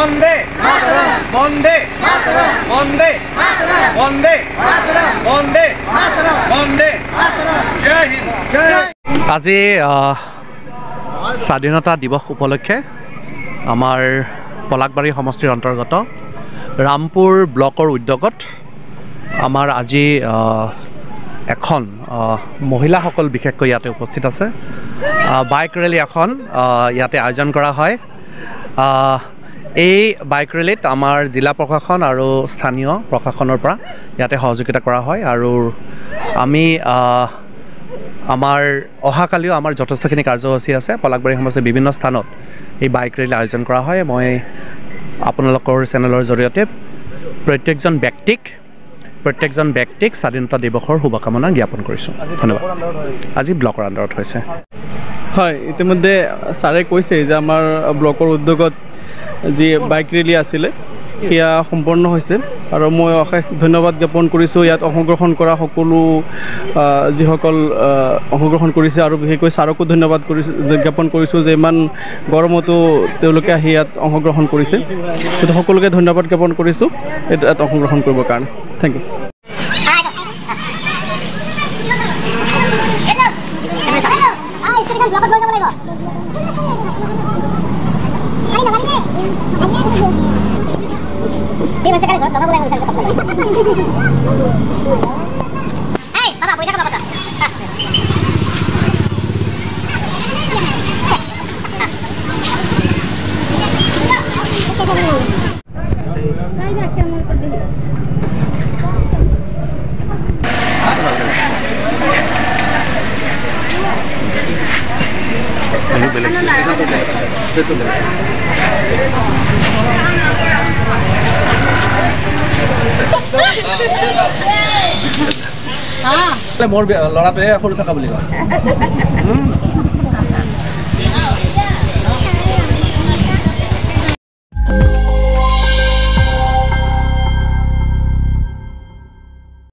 বন্দে মাতৰম বন্দে মাতৰম বন্দে মাতৰম বন্দে মাতৰম বন্দে মাতৰম বন্দে মাতৰম জয় হিন্দ। জয় আজি স্বাধীনতা দিৱস উপলক্ষে আমাৰ পলাকবাৰী সমষ্টিৰ অন্তৰ্গত ৰামপুৰ ব্লকৰ উদ্যোগত আমাৰ আজি এখন মহিলাসকল বিশেষকৈ ইয়াতে উপস্থিত আছে বাইক ৰেলী এখন ইয়াতে আয়োজন কৰা হয়। এই বাইক ৰেলীত আমাৰ জিলা প্ৰশাসন আৰু স্থানীয় প্ৰশাসনৰ পৰা ইয়াতে সহযোগিতা কৰা হয় আৰু আমি আমাৰ অহাকালিও আমাৰ যথেষ্টখিনি কাৰ্যসূচী আছে। পলাকবাৰী সমষ্টিৰ বিভিন্ন স্থানত এই বাইক ৰেলী আয়োজন কৰা হয়। মই আপোনালোকৰ চেনেলৰ জৰিয়তে প্ৰত্যেকজন ব্যক্তিক স্বাধীনতা দিৱসৰ শুভকামনা জ্ঞাপন কৰিছোঁ। ধন্যবাদ। আজি ব্লকৰ আণ্ডাৰত হৈছে। হয়, ইতিমধ্যে ছাৰে কৈছে যে আমাৰ ব্লকৰ উদ্যোগত যি বাইক ৰেলী আছিলে সেয়া সম্পন্ন হৈছে আৰু মই অশেষ ধন্যবাদ জ্ঞাপন কৰিছোঁ ইয়াত অংশগ্ৰহণ কৰা সকলো যিসকল অংশগ্ৰহণ কৰিছে আৰু বিশেষকৈ ছাৰকো ধন্যবাদ জ্ঞাপন কৰিছোঁ যে ইমান গৰমতো তেওঁলোকে আহি ইয়াত অংশগ্ৰহণ কৰিছে। গতিকে সকলোকে ধন্যবাদ জ্ঞাপন কৰিছোঁ ইয়াত অংশগ্ৰহণ কৰিবৰ কাৰণে। Thank you. মোৰ ল'ৰাটোৱে সৰু থকা বুলি কয়।